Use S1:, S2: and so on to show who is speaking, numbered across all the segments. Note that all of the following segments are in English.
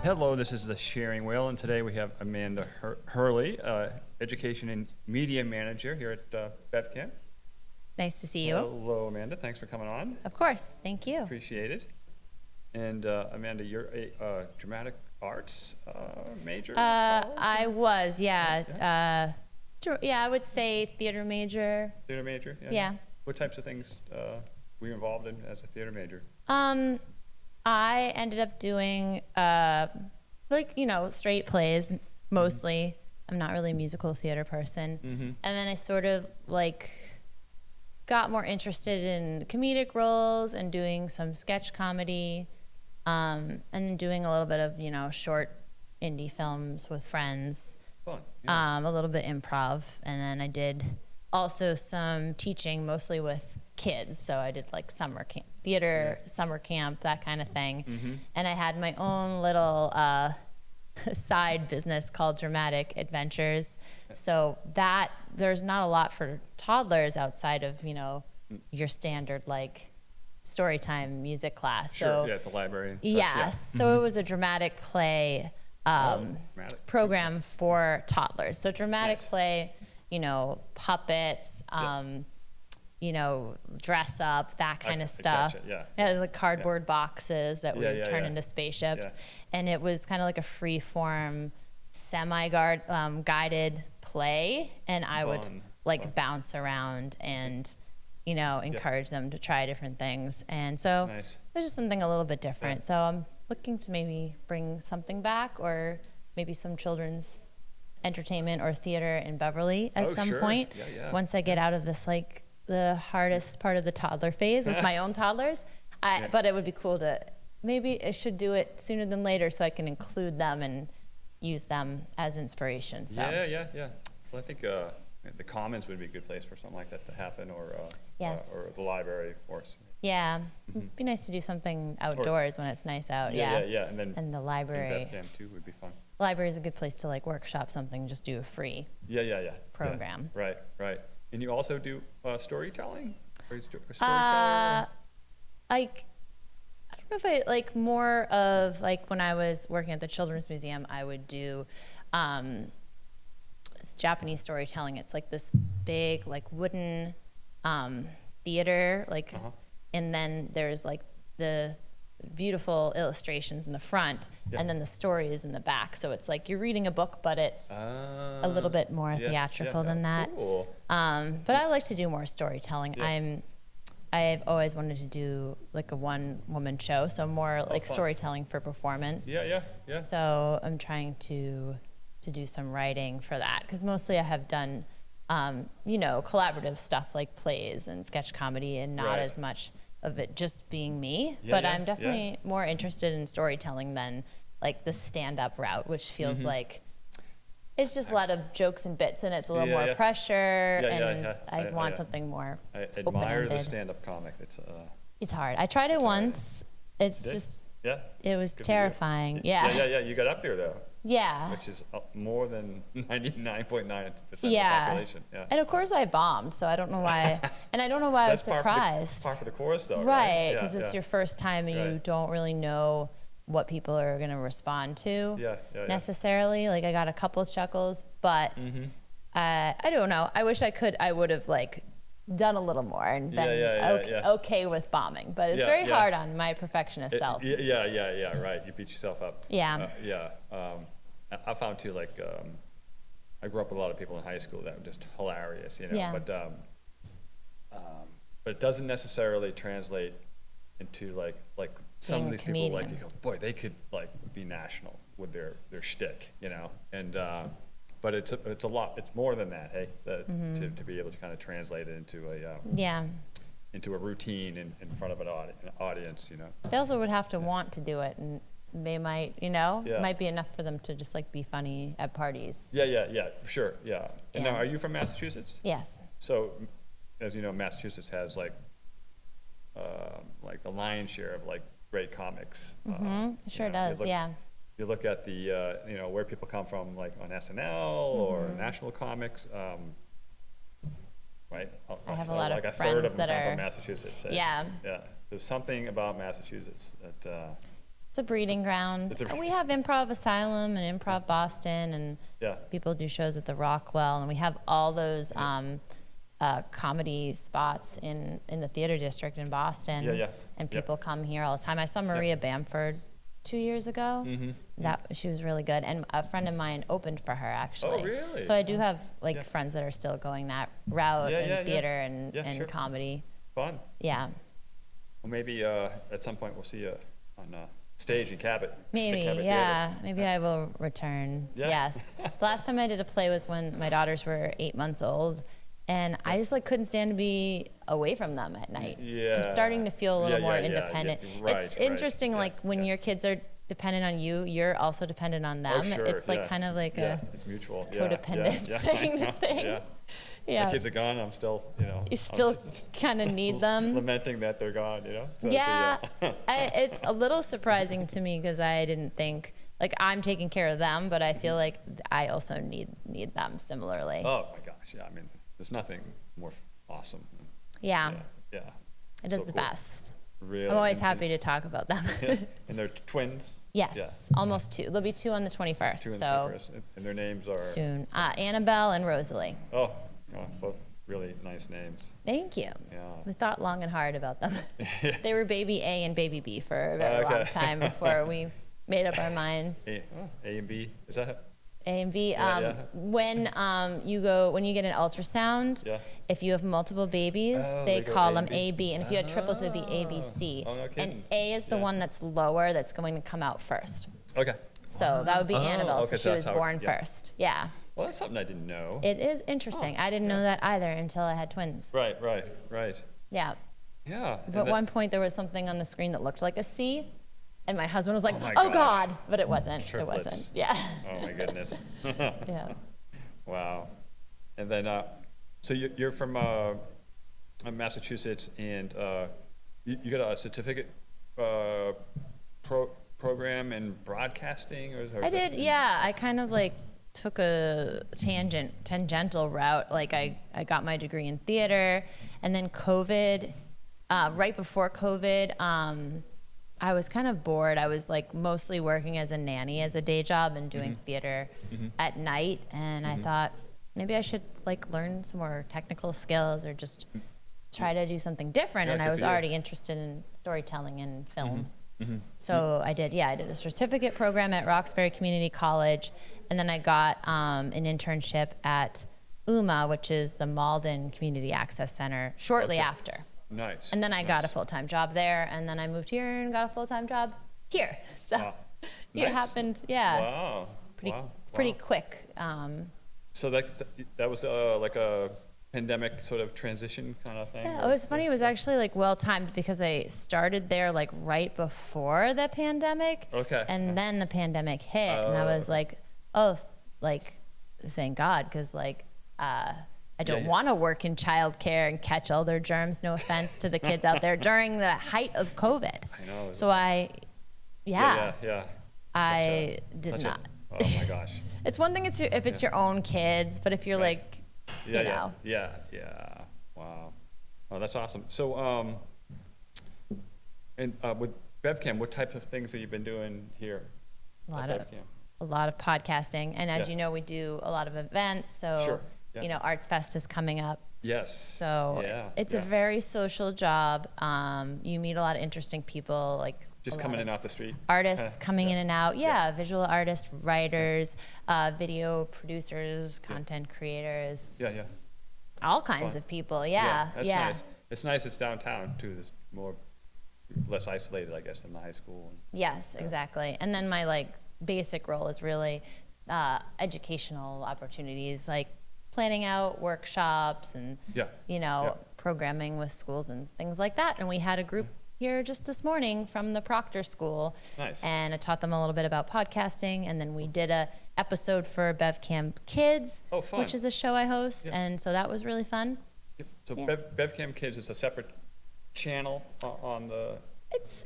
S1: Hello, this is the Sharing Wheel, and today we have Amanda Hurley, Education and Media Manager here at BevCam.
S2: Nice to see you.
S1: Hello, Amanda. Thanks for coming on.
S2: Of course. Thank you.
S1: Appreciate it. And Amanda, you're a dramatic arts major?
S2: I was, yeah.
S1: Yeah.
S2: Yeah, I would say theater major.
S1: Theater major?
S2: Yeah.
S1: What types of things were you involved in as a theater major?
S2: I ended up doing straight plays mostly. I'm not really a musical theater person. And then I sort of got more interested in comedic roles and doing some sketch comedy, and doing a little bit of, short indie films with friends.
S1: Fun. Yeah.
S2: A little bit improv. And then I did also some teaching, mostly with kids. So I did summer camp, theater, summer camp, that kind of thing. And I had my own little side business called Dramatic Adventures. So that there's not a lot for toddlers outside of, your standard story time music class.
S1: Sure,
S2: So
S1: at the library. And such,
S2: yes. So it was a dramatic play
S1: dramatic.
S2: program for toddlers. So dramatic
S1: Nice.
S2: play, puppets, dress up, that kind
S1: Okay,
S2: of stuff.
S1: gotcha, yeah.
S2: Like cardboard boxes that
S1: Yeah,
S2: would
S1: yeah,
S2: turn
S1: yeah.
S2: into spaceships.
S1: Yeah.
S2: And it was kind of like a free form, guided play. And I would
S1: Fun.
S2: bounce around and, encourage them to try different things. And so
S1: Nice.
S2: it was just something a little bit different. So I'm looking to maybe bring something back, or maybe some children's entertainment or theater in Beverly at some
S1: sure.
S2: point.
S1: Yeah, yeah.
S2: Once I get out of this, the hardest part of the toddler phase with my own toddlers. But it would be cool to, maybe I should do it sooner than later so I can include them and use them as inspiration. So
S1: Yeah. Well, I think the Commons would be a good place for something like that to happen, or
S2: Yes.
S1: or the library, of course.
S2: yeah, it'd be nice to do something outdoors when it's nice out.
S1: Yeah. And then
S2: And the library.
S1: BevCam too would be fun.
S2: Library is a good place to workshop something, just do a free
S1: Yeah.
S2: program.
S1: Yeah. Right. And you also do storytelling? Or you a storyteller?
S2: I don't know if I more of when I was working at the Children's Museum, I would do it's Japanese storytelling. It's this big wooden theater, and then there's the beautiful illustrations in the front, and then the story is in the back. So it's you're reading a book, but it's a little bit more theatrical than that.
S1: Cool.
S2: But I like to do more storytelling.
S1: Yeah.
S2: I've always wanted to do a one-woman show, so more
S1: fun.
S2: storytelling for performance.
S1: Yeah.
S2: So I'm trying to do some writing for that, because mostly I have done collaborative stuff like plays and sketch comedy, and not
S1: Right.
S2: as much of it just being me.
S1: Yeah,
S2: But
S1: yeah,
S2: I'm definitely more interested in storytelling than the stand-up route, which feels like it's just a lot of jokes and bits, and it's a little more pressure, and I want something more
S1: I admire
S2: open-ended.
S1: the stand-up comic.
S2: It's hard. I tried it once. It's
S1: Did?
S2: just,
S1: Yeah.
S2: it was
S1: Good for you.
S2: terrifying. Yeah.
S1: Yeah. You got up there though,
S2: Yeah.
S1: which is more than 99.9%
S2: Yeah.
S1: of the population. Yeah.
S2: And of course I bombed, so I don't know why. And I don't know why I was
S1: That's
S2: surprised.
S1: par for the course though, right?
S2: Right, because it's your first time and you
S1: Right.
S2: don't really know what people are going to respond to
S1: Yeah.
S2: necessarily. I got a couple of chuckles, but I don't know. I wish I would have done a little more and been okay with bombing. But it's very hard on my perfectionist self.
S1: Yeah, right. You beat yourself up.
S2: Yeah.
S1: I found too, I grew up with a lot of people in high school that were just hilarious,
S2: Yeah.
S1: but it doesn't necessarily translate into some
S2: Being
S1: of
S2: a
S1: these people,
S2: comedian.
S1: you go, boy, they could be national with their shtick, and but it's a lot, it's more than that, hey, to be able to kind of translate it into into a routine in front of an audience,
S2: They also would have to want to do it, and they might,
S1: Yeah.
S2: might be enough for them to just be funny at parties.
S1: Yeah, for sure, yeah. And
S2: Yeah.
S1: now, are you from Massachusetts?
S2: Yes.
S1: So, as you know, Massachusetts has the lion's share of great comics.
S2: It sure does, yeah.
S1: You look at the where people come from, on SNL or National Comics, right?
S2: I have a lot of
S1: a third
S2: friends
S1: of them
S2: that
S1: come
S2: are-
S1: from Massachusetts.
S2: Yeah.
S1: Yeah. There's something about Massachusetts that
S2: It's a breeding ground. We have Improv Asylum and Improv Boston, and people do shows at the Rockwell, and we have all those comedy spots in the theater district in Boston. And people come here all the time. I saw Maria Bamford 2 years ago. She was really good, and a friend of mine opened for her actually.
S1: Oh, really?
S2: So I do have friends that are still going that route in theater and comedy.
S1: Fun.
S2: Yeah.
S1: Well, maybe at some point we'll see you on stage in Cabot.
S2: Maybe,
S1: Cabot
S2: yeah.
S1: Theater.
S2: Maybe I will return.
S1: Yeah.
S2: Yes. The last time I did a play was when my daughters were 8 months old, and I just couldn't stand to be away from them at night.
S1: Yeah.
S2: I'm starting to feel a little more independent.
S1: Right,
S2: it's interesting, when your kids are dependent on you, you're also dependent on them.
S1: Oh, sure.
S2: It's kind of like
S1: it's mutual.
S2: codependent thing.
S1: Yeah. My kids are gone. I'm still,
S2: You still kind of need them.
S1: Lamenting that they're gone, So
S2: it's a little surprising to me because I didn't think, I'm taking care of them, but I feel like I also need them similarly.
S1: Oh my gosh, yeah. I mean, there's nothing more awesome.
S2: Yeah.
S1: Yeah.
S2: It is the best.
S1: Really?
S2: I'm always happy to talk about them.
S1: And they're twins?
S2: Yes, almost 2. There'll be 2 on the 21st.
S1: 2 on the 21st. And their names are?
S2: Soon. Annabelle and Rosalie.
S1: Oh, both really nice names.
S2: Thank you.
S1: Yeah.
S2: We thought long and hard about them. They were baby A and baby B for a very long time before we made up our minds.
S1: A and B, is that?
S2: A and B. When you get an ultrasound, if you have multiple babies, they call them A, B, and if you had triplets, it would be A, B, C.
S1: Oh, no kidding.
S2: And A is the one that's lower, that's going to come out first.
S1: Okay.
S2: So that would be Annabelle. So she was born first. Yeah.
S1: Well, that's something I didn't know.
S2: It is interesting. I didn't know that either until I had twins.
S1: Right.
S2: Yeah.
S1: Yeah.
S2: But at one point there was something on the screen that looked like a C, and my husband was like,
S1: "Oh
S2: God!" But it wasn't.
S1: Triplets.
S2: It wasn't. Yeah.
S1: Oh my goodness.
S2: Yeah.
S1: Wow. And then, so you're from Massachusetts, and you got a certificate program in broadcasting, or
S2: I did. Yeah. I kind of took a tangential route. I got my degree in theater, and then COVID, right before COVID, I was kind of bored. I was mostly working as a nanny as a day job and doing theater at night, and I thought maybe I should learn some more technical skills or just try to do something different. And I was already interested in storytelling and film. So I did a certificate program at Roxbury Community College, and then I got an internship at UMA, which is the Malden Community Access Center, shortly after.
S1: Nice.
S2: And then I got a full-time job there, and then I moved here and got a full-time job here. So it happened,
S1: Wow.
S2: Pretty quick.
S1: So that was like a pandemic sort of transition kind of thing?
S2: Yeah, it was funny. It was actually well-timed because I started there right before the pandemic.
S1: Okay.
S2: And then the pandemic hit, and I was thank God, because I don't want to work in childcare and catch all their germs. No offense to the kids out there during the height of COVID.
S1: I know.
S2: So I did not.
S1: Oh my gosh.
S2: It's one thing if it's your own kids, but if you're
S1: Yeah. Wow. Oh, that's awesome. So, with BevCam, what types of things have you been doing here?
S2: A lot of podcasting, and as you know, we do a lot of events. So,
S1: sure.
S2: Arts Fest is coming up.
S1: Yes.
S2: So it's a very social job. You meet a lot of interesting people,
S1: just coming in off the street.
S2: Artists coming in and out. Visual artists, writers, video producers, content creators.
S1: Yeah.
S2: All kinds of people.
S1: That's nice. It's nice. It's downtown too. It's less isolated, I guess, than the high school.
S2: Yes, exactly. And then my basic role is really educational opportunities, planning out workshops and programming with schools and things like that. And we had a group here just this morning from the Proctor School.
S1: Nice.
S2: And I taught them a little bit about podcasting, and then we did a episode for BevCam Kids, which is a show I host, and so that was really fun.
S1: So BevCam Kids is a separate channel on the.
S2: It's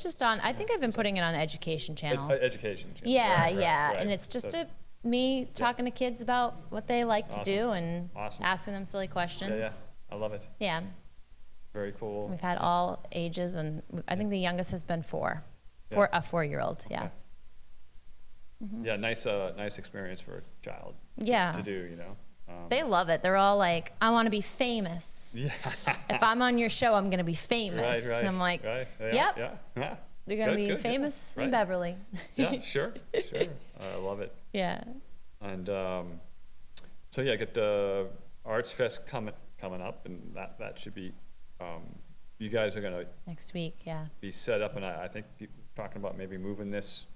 S2: just on. I think I've been putting it on the education channel.
S1: Education channel.
S2: Yeah, and it's just me talking to kids about what they like to do and
S1: awesome.
S2: asking them silly questions.
S1: Yeah, I love it.
S2: Yeah.
S1: Very cool.
S2: We've had all ages, and I think the youngest has been 4.
S1: Yeah.
S2: A 4-year-old. Yeah.
S1: Okay. Yeah, nice experience for a child
S2: Yeah.
S1: to do, you know.
S2: They love it. They're all like, I want to be famous.
S1: Yeah.
S2: If I'm on your show, I'm going to be famous.
S1: Right.
S2: And I'm like,
S1: right. Yeah,
S2: yep.
S1: Yeah.
S2: You're going to be
S1: Good,
S2: famous
S1: yeah.
S2: in
S1: Right.
S2: Beverly.
S1: Yeah, sure. I love it.
S2: Yeah.
S1: And so yeah, get the Arts Fest coming up, and that should be. You guys are gonna
S2: Next week, yeah.
S1: be set up, and I think people talking about maybe moving this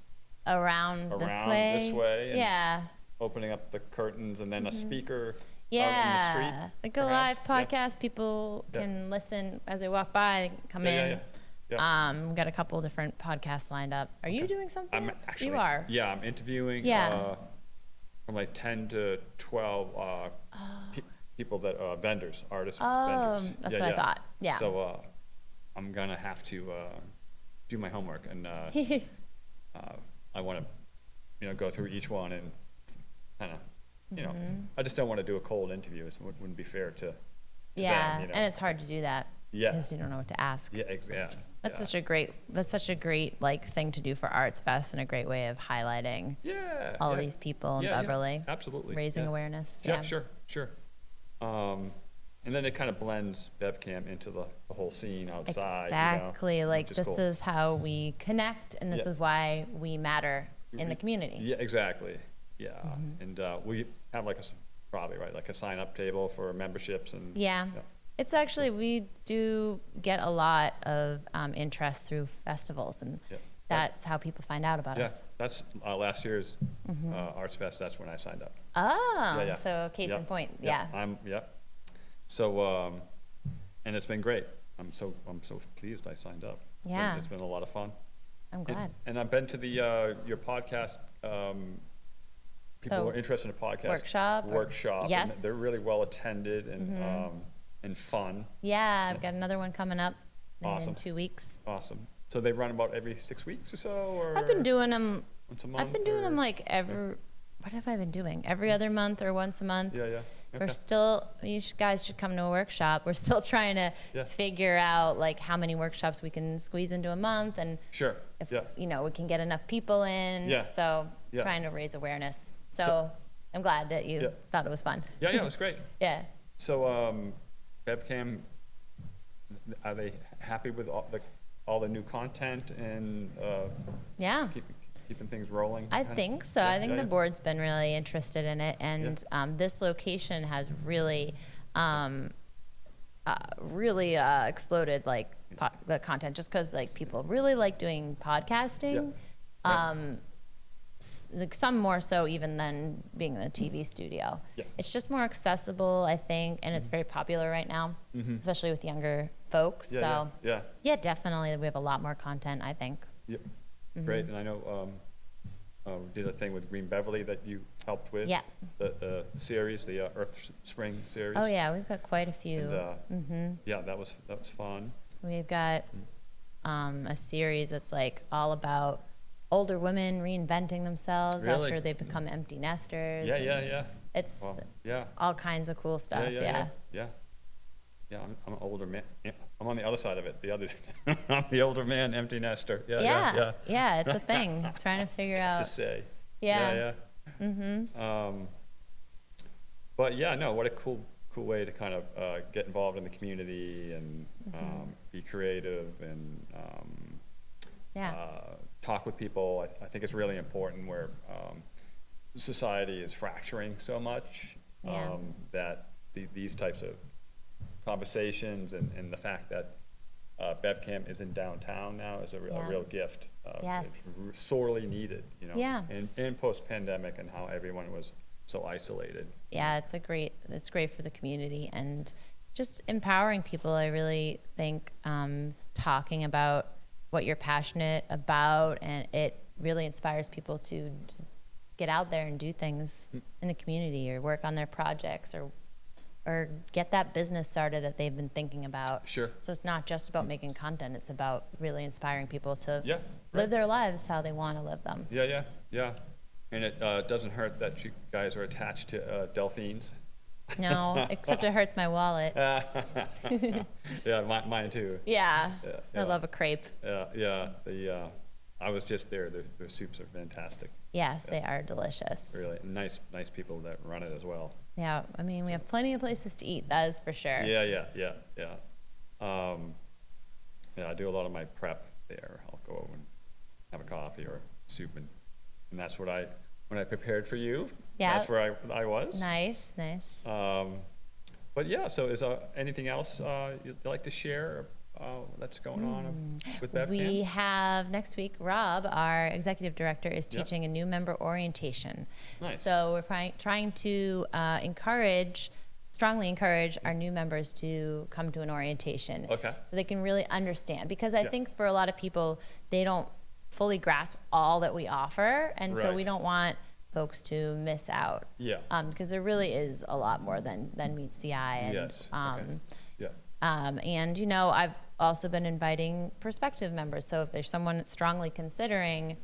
S2: Around this way.
S1: and
S2: Yeah.
S1: opening up the curtains, and then a speaker out
S2: Yeah.
S1: in the street.
S2: Like a
S1: perhaps.
S2: live podcast. People can listen as they walk by, come in.
S1: Yeah.
S2: We've got a couple of different podcasts lined up. Are you doing something?
S1: I'm actually.
S2: You are.
S1: Yeah, I'm interviewing.
S2: Yeah.
S1: From like 10 to 12 people that vendors, artists,
S2: Oh,
S1: vendors.
S2: that's what I thought. Yeah.
S1: So I'm gonna have to do my homework, and I want to, go through each one and kind of, I just don't want to do a cold interview. It wouldn't be fair to
S2: yeah,
S1: them,
S2: and it's hard to do that.
S1: Yeah.
S2: Because you don't know what to ask.
S1: Yeah, exactly.
S2: That's such a great like thing to do for Arts Fest, and a great way of highlighting all these people in Beverly.
S1: Absolutely.
S2: Raising awareness.
S1: Yeah, sure. And then it kind of blends BevCam into the whole scene outside.
S2: Exactly. Like this
S1: cool.
S2: is how we connect, and this is why we matter in the community.
S1: Yeah, exactly. Yeah, and we have like probably like a sign-up table for memberships and.
S2: Yeah. It's actually, we do get a lot of interest through festivals, and that's how people find out about us.
S1: Yeah, that's last year's Arts Fest. That's when I signed up.
S2: Oh, so case in point. Yeah.
S1: So, and it's been great. I'm so pleased I signed up.
S2: Yeah.
S1: It's been a lot of fun.
S2: I'm glad.
S1: And I've been to the your podcast. People who are interested in a podcast workshop.
S2: Yes.
S1: And they're really well attended and fun.
S2: Yeah, I've got another one coming up
S1: Awesome.
S2: in 2 weeks.
S1: Awesome. So they run about every 6 weeks or so, or
S2: I've been doing them.
S1: once a month.
S2: I've been doing them like what have I been doing? Every other month or once a month.
S1: Yeah.
S2: We're still, guys should come to a workshop. We're still trying to figure out like how many workshops we can squeeze into a month, and if we can get enough people in.
S1: Yeah.
S2: So trying to raise awareness. So I'm glad that you thought it was fun.
S1: Yeah, it was great.
S2: Yeah.
S1: So BevCam, are they happy with all the new content and keeping things rolling?
S2: I think so. I think the board's been really interested in it, and this location has really, exploded like the content, just because like people really like doing podcasting. Like some more so even than being in a TV studio.
S1: Yeah.
S2: It's just more accessible, I think, and it's very popular right now, especially with younger folks. Yeah, definitely we have a lot more content, I think.
S1: Yep. Great. And I know we did a thing with Green Beverly that you helped with.
S2: Yeah.
S1: The series, the Earth Spring series.
S2: Oh yeah, we've got quite a few.
S1: And, yeah, that was fun.
S2: We've got a series that's like all about older women reinventing themselves after they become empty nesters.
S1: Yeah.
S2: It's all kinds of cool stuff. Yeah,
S1: I'm an older man. I'm on the other side of it. I'm the older man, empty nester.
S2: Yeah, it's a thing. Trying to figure out.
S1: To say.
S2: Yeah.
S1: But yeah, no, what a cool way to kind of get involved in the community and be creative and talk with people. I think it's really important where society is fracturing so much that these types of conversations and the fact that BevCam is in downtown now is a real gift. It's sorely needed, in post-pandemic and how everyone was so isolated.
S2: Yeah, it's great for the community and just empowering people. I really think talking about what you're passionate about, and it really inspires people to get out there and do things in the community or work on their projects or get that business started that they've been thinking about.
S1: Sure.
S2: So it's not just about making content, it's about really inspiring people to
S1: right.
S2: live their lives how they want to live them.
S1: Yeah. And it doesn't hurt that you guys are attached to Delphine's
S2: No, except it hurts my wallet.
S1: Yeah, mine too.
S2: Yeah,
S1: Yeah.
S2: I love a crepe.
S1: Yeah. I was just there. Their soups are fantastic.
S2: Yes, they are delicious.
S1: Really nice people that run it as well.
S2: Yeah, I mean, we have plenty of places to eat, that is for sure.
S1: Yeah. I do a lot of my prep there. I'll go over and have a coffee or soup, and that's what when I prepared for you.
S2: Yeah.
S1: That's where I was.
S2: Nice.
S1: But yeah, so is anything else you'd like to share that's going on with BevCam?
S2: We have next week, Rob, our executive director, is teaching a new member orientation.
S1: Nice.
S2: So we're trying to strongly encourage our new members to come to an orientation.
S1: Okay.
S2: So they can really understand. Because I think for a lot of people, they don't fully grasp all that we offer. And so we don't want folks to miss out.
S1: Yeah.
S2: Because there really is a lot more than meets the eye. And,
S1: Yes. Okay. Yeah.
S2: And, you know, I've also been inviting prospective members. So if there's someone that's strongly considering,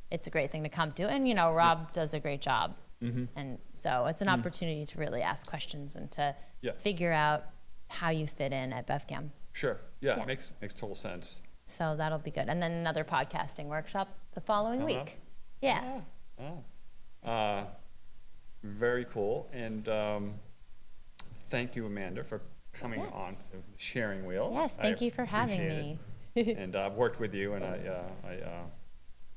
S2: it's a great thing to come to. And, you know, Rob does a great job. Mm-hmm. And so it's an opportunity to really ask questions and to figure out how you fit in at BevCam.
S1: Sure. Yeah. Makes total sense.
S2: So that'll be good. And then another podcasting workshop the following week. Yeah.
S1: Very cool. And thank you, Amanda, for coming on the sharing wheel.
S2: Yes, thank you for having me.
S1: And I've worked with you, and I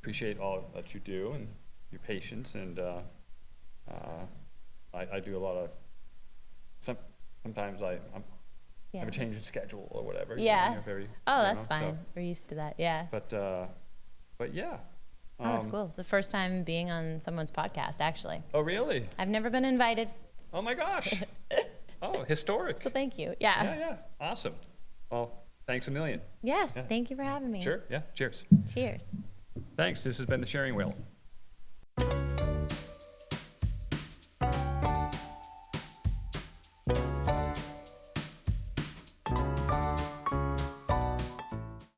S1: appreciate all that you do and your patience. And I do a lot of sometimes I have a change in schedule or whatever.
S2: Yeah. That's fine.
S1: So,
S2: we're used to that. Yeah.
S1: But yeah.
S2: That's cool. It's the first time being on someone's podcast, actually.
S1: Oh, really?
S2: I've never been invited.
S1: Oh my gosh. Oh, historic.
S2: So thank you. Yeah.
S1: Yeah. Awesome. Well, thanks a million.
S2: Yes. Thank you for having me.
S1: Sure. Yeah. Cheers.
S2: Cheers.
S1: Thanks. This has been the Sharing Wheel.